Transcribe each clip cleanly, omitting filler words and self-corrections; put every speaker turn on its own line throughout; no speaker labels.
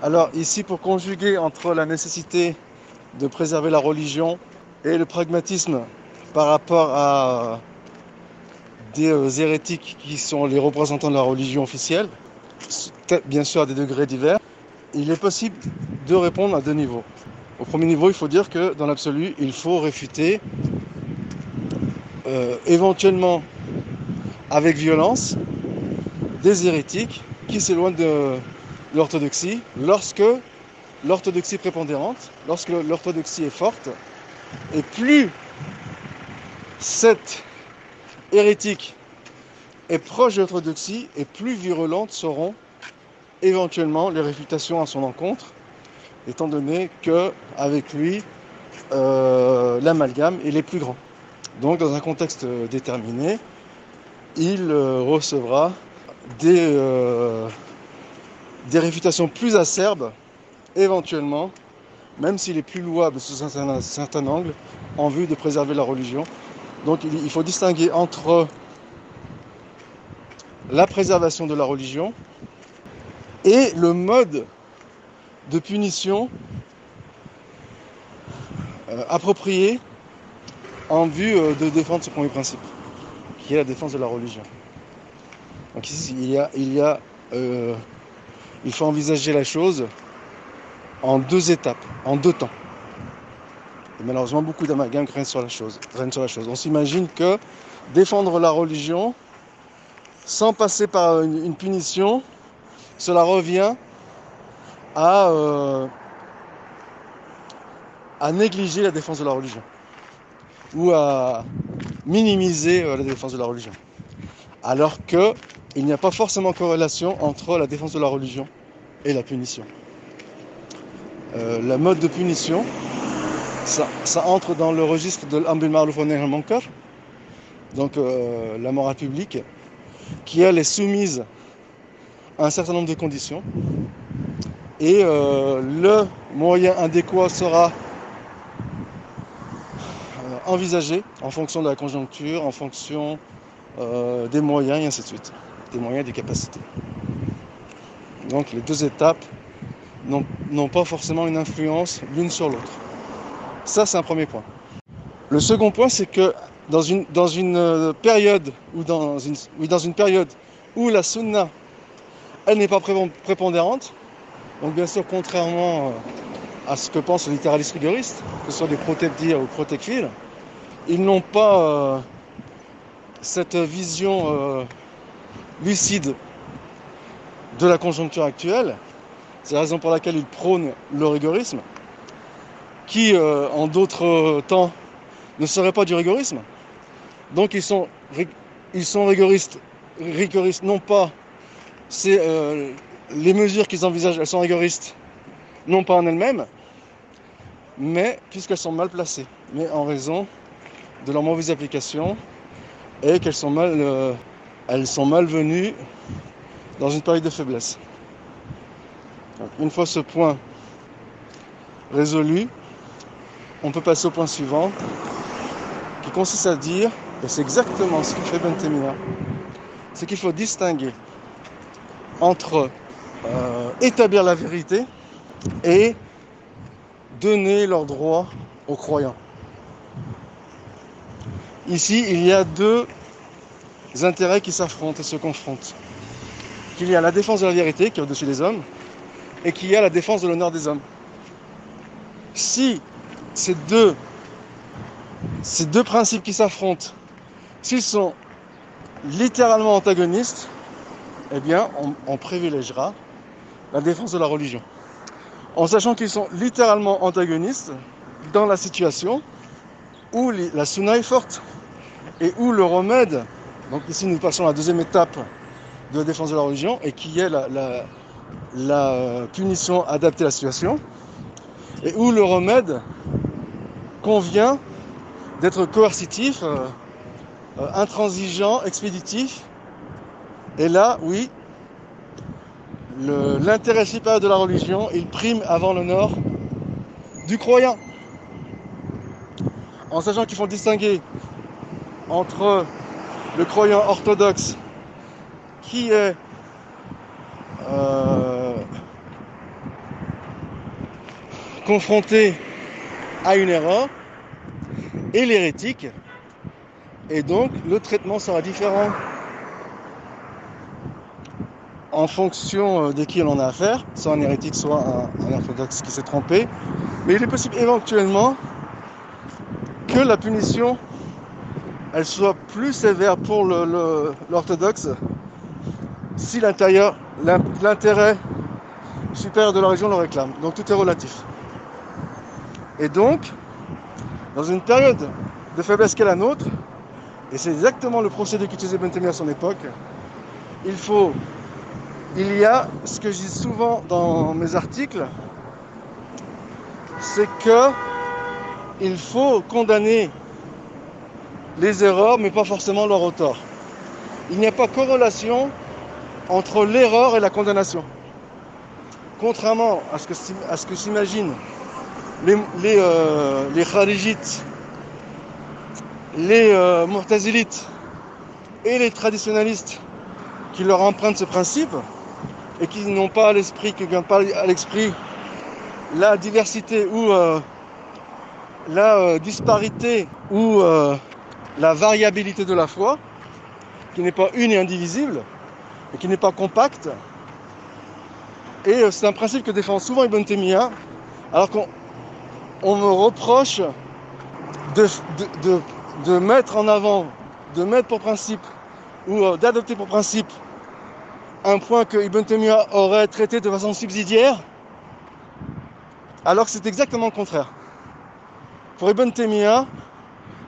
Alors ici, pour conjuguer entre la nécessité de préserver la religion et le pragmatisme par rapport à des hérétiques qui sont les représentants de la religion officielle, bien sûr à des degrés divers, il est possible de répondre à deux niveaux. Au premier niveau, il faut dire que dans l'absolu, il faut réfuter éventuellement avec violence des hérétiques qui s'éloignent de l'orthodoxie lorsque l'orthodoxie est prépondérante, lorsque l'orthodoxie est forte, et plus cette hérétique est proche de l'orthodoxie et plus virulentes seront éventuellement les réfutations à son encontre, étant donné qu'avec lui, l'amalgame est les plus grands. Donc dans un contexte déterminé, il recevra des réfutations plus acerbes, éventuellement, même s'il est plus louable sous un certain angle, en vue de préserver la religion. Donc il faut distinguer entre la préservation de la religion et le mode de punition approprié en vue de défendre ce premier principe, qui est la défense de la religion. Donc ici, il faut envisager la chose en deux étapes, en deux temps. Et malheureusement, beaucoup d'amalgames règnent sur la chose. On s'imagine que défendre la religion sans passer par une punition, cela revient à négliger la défense de la religion ou à minimiser la défense de la religion. Alors qu'il n'y a pas forcément corrélation entre la défense de la religion et la punition. La mode de punition, ça entre dans le registre de l'amr bil ma'ruf wa nahy anil munkar, donc la morale publique, qui elle est soumise à un certain nombre de conditions. Et le moyen adéquat sera envisagé en fonction de la conjoncture, en fonction des moyens, et ainsi de suite. Des moyens et des capacités. Donc les deux étapes n'ont pas forcément une influence l'une sur l'autre. Ça, c'est un premier point. Le second point, c'est que dans une période où la sunna, elle n'est pas prépondérante, donc bien sûr, contrairement à ce que pensent les littéralistes rigoristes, que ce soit des protectires ou protecthiles, ils n'ont pas cette vision lucide de la conjoncture actuelle. C'est la raison pour laquelle ils prônent le rigorisme, qui en d'autres temps ne serait pas du rigorisme. Donc ils sont rigoristes non pas, c'est les mesures qu'ils envisagent, elles sont rigoristes non pas en elles-mêmes, mais puisqu'elles sont mal placées, mais en raison de leur mauvaise application et qu'elles sont malvenues dans une période de faiblesse. Donc, une fois ce point résolu, on peut passer au point suivant, qui consiste à dire, et c'est exactement ce qu'il fait Ibn Taymiyyah, c'est qu'il faut distinguer entre établir la vérité et donner leurs droits aux croyants. Ici, il y a deux intérêts qui s'affrontent et se confrontent. Qu'il y a la défense de la vérité, qui est au-dessus des hommes, et qu'il y a la défense de l'honneur des hommes. Si ces deux principes qui s'affrontent, s'ils sont littéralement antagonistes, eh bien, on privilégiera la défense de la religion. En sachant qu'ils sont littéralement antagonistes dans la situation où la sunna est forte et où le remède, donc ici nous passons à la deuxième étape de la défense de la religion, et qui est la punition adaptée à la situation, et où le remède convient d'être coercitif, intransigeant, expéditif. Et là, oui, l'intérêt supérieur de la religion, il prime avant l'honneur du croyant. En sachant qu'il faut distinguer entre le croyant orthodoxe qui est confronté à une erreur, et l'hérétique, et donc le traitement sera différent en fonction de qui on en a affaire, soit un hérétique, soit un orthodoxe qui s'est trompé. Mais il est possible éventuellement que la punition elle soit plus sévère pour l'orthodoxe si l'intérêt supérieur de la religion le réclame. Donc tout est relatif. Et donc, dans une période de faiblesse qu'est la nôtre, et c'est exactement le procédé qu'utilisait Ibn Taymiyyah à son époque, il y a, ce que je dis souvent dans mes articles, c'est que il faut condamner les erreurs, mais pas forcément leur auteur. Il n'y a pas corrélation entre l'erreur et la condamnation. Contrairement à ce que s'imaginent les kharijites, les mu'tazilites et les traditionalistes qui leur empruntent ce principe et qui n'ont pas à l'esprit, la diversité ou la disparité ou la variabilité de la foi, qui n'est pas une et indivisible, et qui n'est pas compacte. Et c'est un principe que défend souvent Ibn Taymiyyah, alors qu'on me reproche de mettre en avant, de mettre pour principe, ou d'adopter pour principe un point que Ibn Taymiyyah aurait traité de façon subsidiaire, alors que c'est exactement le contraire. Pour Ibn Taymiyyah,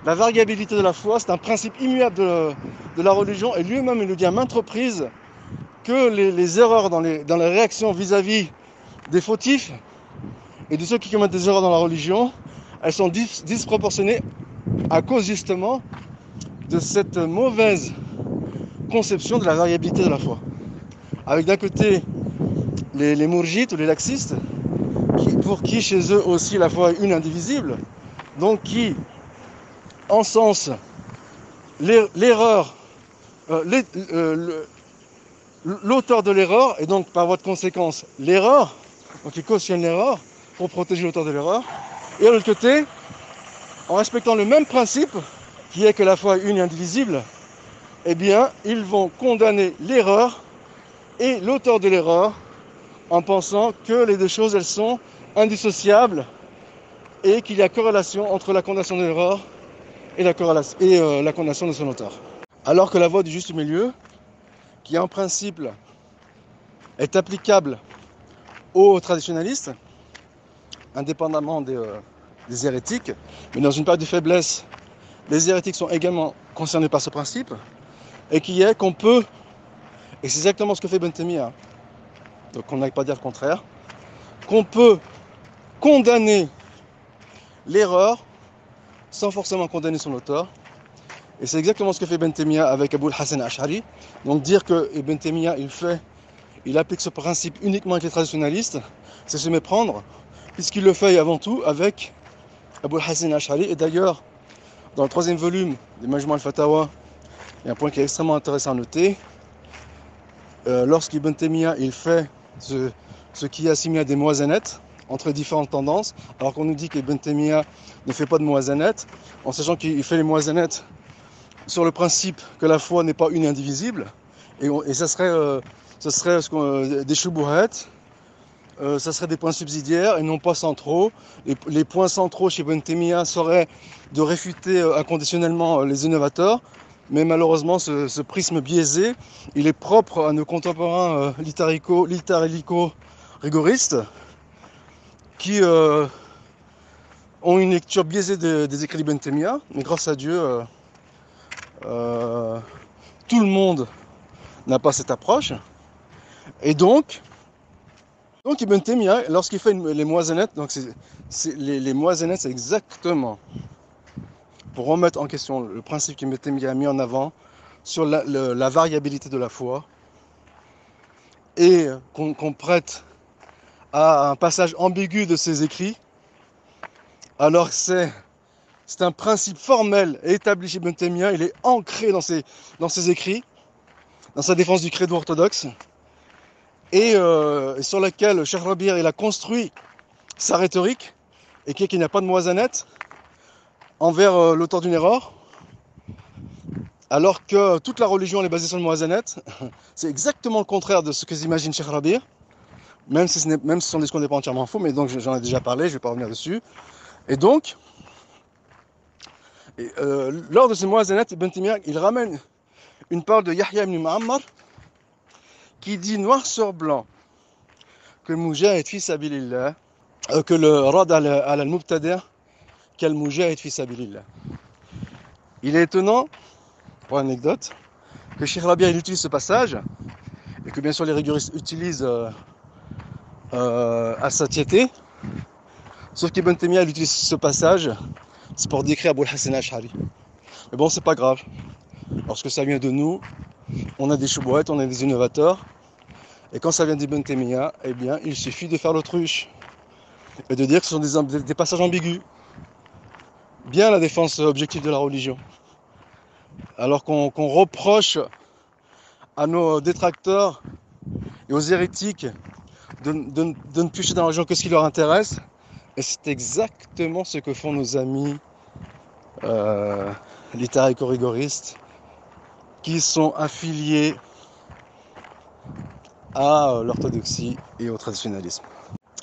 la variabilité de la foi, c'est un principe immuable de la religion, et lui-même il nous dit à maintes reprises que les erreurs dans les réactions vis-à-vis des fautifs et de ceux qui commettent des erreurs dans la religion, elles sont disproportionnées à cause justement de cette mauvaise conception de la variabilité de la foi. Avec d'un côté les mourjites ou les laxistes, pour qui chez eux aussi la foi est une indivisible, donc qui encensent l'erreur, l'auteur de l'erreur, et donc par voie de conséquence l'erreur, donc ils cautionnent l'erreur pour protéger l'auteur de l'erreur, et de l'autre côté, en respectant le même principe, qui est que la foi est une et indivisible, eh bien, ils vont condamner l'erreur et l'auteur de l'erreur en pensant que les deux choses, elles sont indissociables et qu'il y a corrélation entre la condamnation de l'erreur et la condamnation de son auteur. Alors que la voie du juste milieu, qui en principe est applicable aux traditionalistes, indépendamment des hérétiques, mais dans une période de faiblesse, les hérétiques sont également concernés par ce principe, et qui est qu'on peut, et c'est exactement ce que fait Ibn Taymiyyah, donc on n'a pas à dire le contraire, qu'on peut condamner l'erreur sans forcément condamner son auteur. Et c'est exactement ce que fait Ibn Taymiyyah avec Abul Hasan Ash'ari. Donc dire que Ibn Taymiyyah il applique ce principe uniquement avec les traditionalistes, c'est se méprendre, puisqu'il le fait avant tout avec Abul Hasan Ash'ari. Et d'ailleurs, dans le 3e volume des Majmu' al-Fatawa, il y a un point qui est extrêmement intéressant à noter. Lorsqu'Ibn Taymiyyah il fait ce qui est assimilé à des muazanettes entre différentes tendances, alors qu'on nous dit qu'Ibn Taymiyyah ne fait pas de muazanettes, en sachant qu'il fait les muazanettes sur le principe que la foi n'est pas une et indivisible, et ça serait des shubuhat, ça serait des points subsidiaires et non pas centraux. Les points centraux chez Ibn Taymiyyah seraient de réfuter inconditionnellement les innovateurs, mais malheureusement ce prisme biaisé, il est propre à nos contemporains littérico-rigoristes qui ont une lecture biaisée des écrits d'Ibn Taymiyyah, mais grâce à Dieu, tout le monde n'a pas cette approche. Et donc Ibn Taymiyyah, lorsqu'il fait les muazanettes, donc les muazanettes, c'est exactement pour remettre en question le principe qu'Ibn Taymiyyah a mis en avant sur la variabilité de la foi, et qu'on prête à un passage ambigu de ses écrits, alors que c'est un principe formel et établi chez Ibn Taymiyyah. Il est ancré dans ses écrits, dans sa défense du credo orthodoxe, et sur laquelle Cheikh Rabi' il a construit sa rhétorique, et qu'il n'y a pas de moisannette envers l'auteur d'une erreur, alors que toute la religion elle est basée sur le moisannette. C'est exactement le contraire de ce que s'imagine Cheikh Rabi', même si ce son discours n'est pas entièrement faux, mais donc j'en ai déjà parlé, je ne vais pas revenir dessus. Et donc, lors de ce moisannette, Ibn Taymiyyah, il ramène une parole de Yahya ibn Mu'ammar qui dit noir sur blanc que le mujahid fi sabilillah, que le rad al-mubtadi' qu'al mujahid fi sabilillah. Il est étonnant, pour anecdote, que Cheikh Rabi' il utilise ce passage et que bien sûr les rigoristes utilisent à satiété, sauf qu'Ibn Taymiyyah il utilise ce passage, c'est pour décrire Abou al-Hasan al-Ash'ari. Mais bon, c'est pas grave. Lorsque ça vient de nous, on a des choubouettes, on est des innovateurs. Et quand ça vient d'Ibn Taymiyyah, eh bien, il suffit de faire l'autruche et de dire que ce sont des passages ambigus. Bien la défense objective de la religion. Alors qu'on reproche à nos détracteurs et aux hérétiques de ne piocher dans la religion que ce qui leur intéresse. Et c'est exactement ce que font nos amis littéraires qui sont affiliés à l'orthodoxie et au traditionnalisme.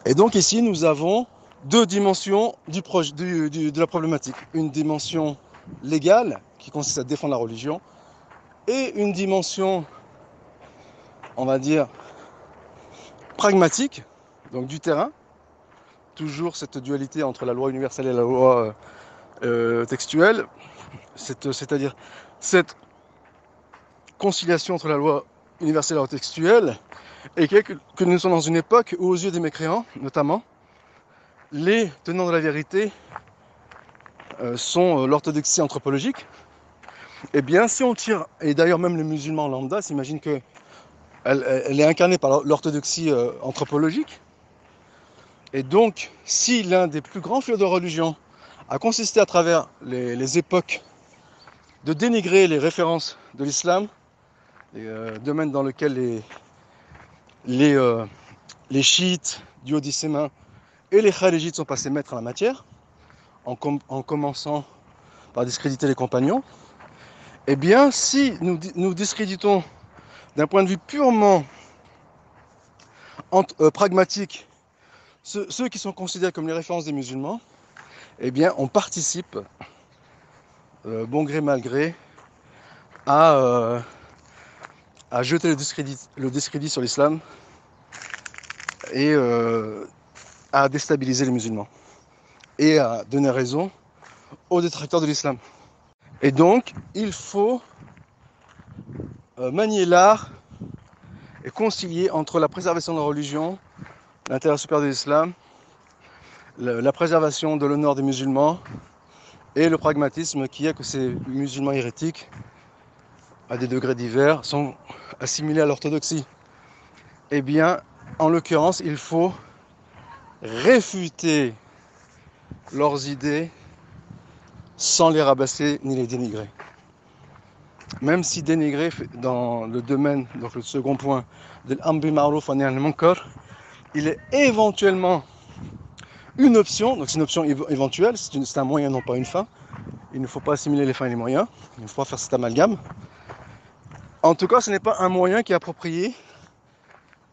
Et donc ici, nous avons deux dimensions de la problématique. Une dimension légale, qui consiste à défendre la religion, et une dimension, on va dire, pragmatique, donc du terrain. Toujours cette dualité entre la loi universelle et la loi textuelle, c'est-à-dire cette conciliation entre la loi universelle et la loi textuelle, et que nous sommes dans une époque où, aux yeux des mécréants, notamment, les tenants de la vérité sont l'orthodoxie anthropologique. Et bien, si on tire, et d'ailleurs même les musulmans lambda s'imaginent qu'elle est incarnée par l'orthodoxie anthropologique. Et donc, si l'un des plus grands fléaux de religion a consisté à travers les époques de dénigrer les références de l'islam, domaine dans lequel les chiites, duodécimains et les kharijites sont passés maîtres en la matière, en commençant par discréditer les compagnons, eh bien, si nous discréditons d'un point de vue purement pragmatique ceux qui sont considérés comme les références des musulmans, eh bien, on participe, bon gré mal gré, à jeter le discrédit sur l'islam et à déstabiliser les musulmans et à donner raison aux détracteurs de l'islam. Et donc, il faut manier l'art et concilier entre la préservation de la religion, l'intérêt supérieur de l'islam, la préservation de l'honneur des musulmans et le pragmatisme qui est que ces musulmans hérétiques, à des degrés divers, sont assimilés à l'orthodoxie. Eh bien, en l'occurrence, il faut réfuter leurs idées sans les rabasser ni les dénigrer. Même si dénigrer dans le domaine, donc le second point, de l'amr bil ma'ruf wa nahy anil munkar, il est éventuellement une option, donc c'est une option éventuelle, c'est un moyen, non pas une fin. Il ne faut pas assimiler les fins et les moyens, il ne faut pas faire cet amalgame. En tout cas, ce n'est pas un moyen qui est approprié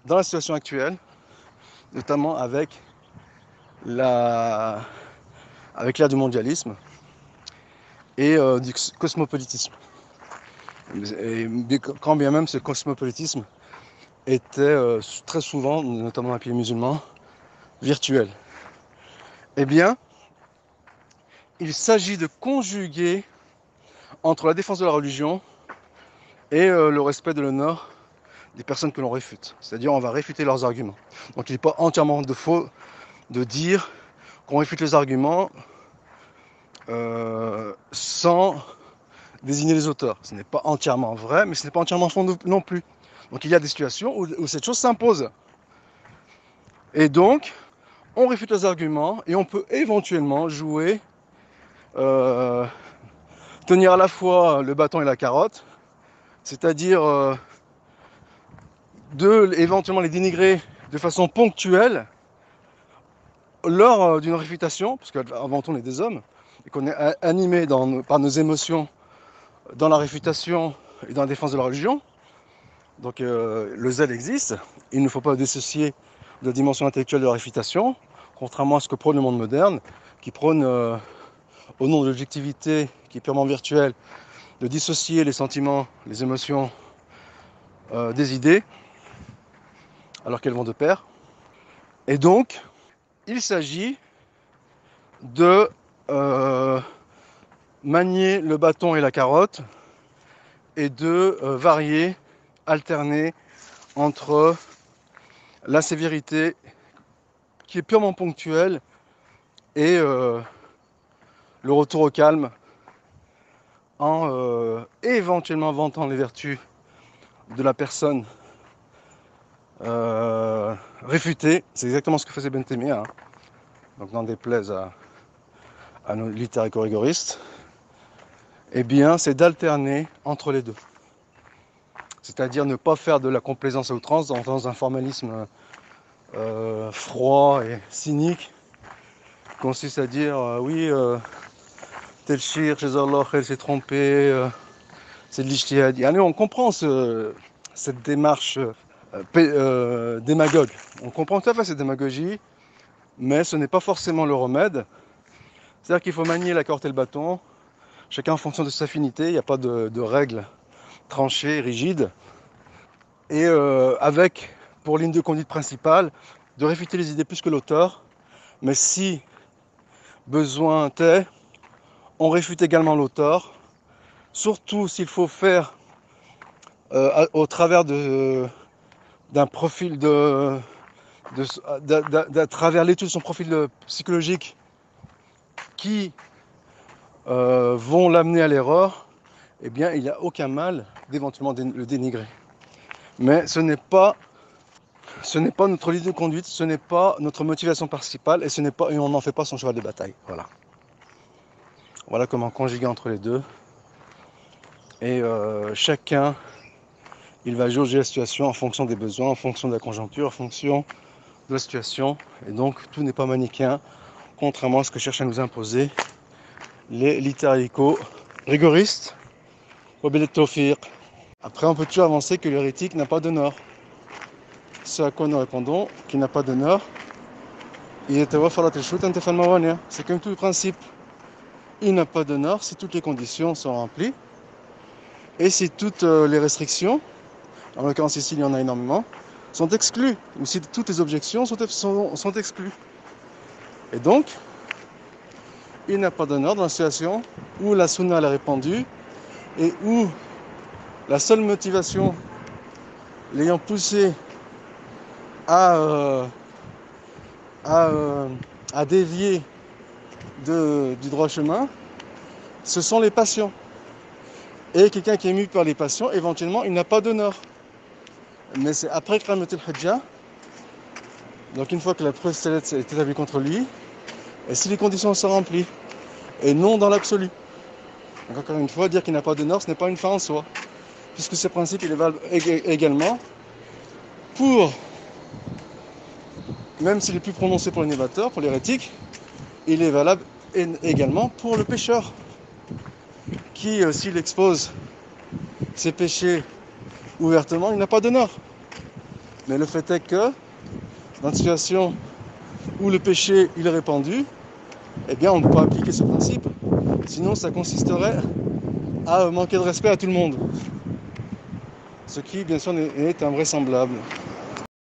dans la situation actuelle, notamment avec l'ère du mondialisme et du cosmopolitisme. Et quand bien même ce cosmopolitisme était très souvent, notamment dans les pays musulmans, virtuel. Eh bien, il s'agit de conjuguer entre la défense de la religion et le respect de l'honneur des personnes que l'on réfute. C'est-à-dire, on va réfuter leurs arguments. Donc, il n'est pas entièrement de faux de dire qu'on réfute les arguments sans désigner les auteurs. Ce n'est pas entièrement vrai, mais ce n'est pas entièrement faux non plus. Donc, il y a des situations où cette chose s'impose. Et donc, on réfute les arguments et on peut éventuellement jouer, tenir à la fois le bâton et la carotte, c'est-à-dire éventuellement les dénigrer de façon ponctuelle lors d'une réfutation, parce qu'avant tout on est des hommes, et qu'on est animé par nos émotions dans la réfutation et dans la défense de la religion, donc le zèle existe, il ne faut pas dissocier de la dimension intellectuelle de la réfutation, contrairement à ce que prône le monde moderne, qui prône, au nom de l'objectivité qui est purement virtuelle, de dissocier les sentiments, les émotions des idées, alors qu'elles vont de pair. Et donc, il s'agit de manier le bâton et la carotte et de varier, alterner entre la sévérité qui est purement ponctuelle et le retour au calme en éventuellement vantant les vertus de la personne réfutée. C'est exactement ce que faisait Ben Taymiyya, hein. Donc n'en déplaise à nos littéraires-rigoristes, eh bien c'est d'alterner entre les deux. C'est-à-dire ne pas faire de la complaisance à outrance dans un formalisme froid et cynique, consiste à dire oui, tel shir, chez Allah, elle s'est trompé, c'est de l'ijtihad. Allez, on comprend cette démarche démagogue. On comprend tout à fait cette démagogie, mais ce n'est pas forcément le remède. C'est-à-dire qu'il faut manier la corde et le bâton, chacun en fonction de sa affinité, il n'y a pas de règles tranchées, rigides, et avec pour ligne de conduite principale de réfuter les idées plus que l'auteur, mais si besoin est, on réfute également l'auteur, surtout s'il faut faire au travers d'un profil à travers l'étude de son profil psychologique qui vont l'amener à l'erreur, eh bien il n'y a aucun mal d'éventuellement le dénigrer. Mais ce n'est pas notre ligne de conduite, ce n'est pas notre motivation principale et on n'en fait pas son cheval de bataille. Voilà comment conjuguer entre les deux. Et chacun, il va jauger la situation en fonction des besoins, en fonction de la conjoncture, en fonction de la situation. Et donc tout n'est pas manichéen, contrairement à ce que cherchent à nous imposer les littérarico-rigoristes. Après, on peut toujours avancer que l'hérétique n'a pas d'honneur. Ce à quoi nous répondons qu'il n'a pas d'honneur. C'est comme tout le principe. Il n'a pas d'honneur si toutes les conditions sont remplies et si toutes les restrictions, en l'occurrence ici il y en a énormément, sont exclues, ou si toutes les objections sont exclues. Et donc, il n'a pas d'honneur dans la situation où la sunna est répandue et où la seule motivation l'ayant poussé à dévier du droit chemin, ce sont les passions. Et quelqu'un qui est ému par les passions, éventuellement, il n'a pas d'honneur. Mais c'est après Qiyamut al-Hujja, donc une fois que la preuve est établie contre lui, et si les conditions sont remplies, et non dans l'absolu. Donc encore une fois, dire qu'il n'a pas d'honneur, ce n'est pas une fin en soi, puisque ce principe, il est valable également pour, même s'il est plus prononcé pour l'innovateur, pour l'hérétique, il est valable également pour le pécheur, qui, s'il expose ses péchés ouvertement, il n'a pas d'honneur. Mais le fait est que, dans une situation où le péché il est répandu, eh bien on ne peut pas appliquer ce principe. Sinon ça consisterait à manquer de respect à tout le monde. Ce qui, bien sûr, est invraisemblable.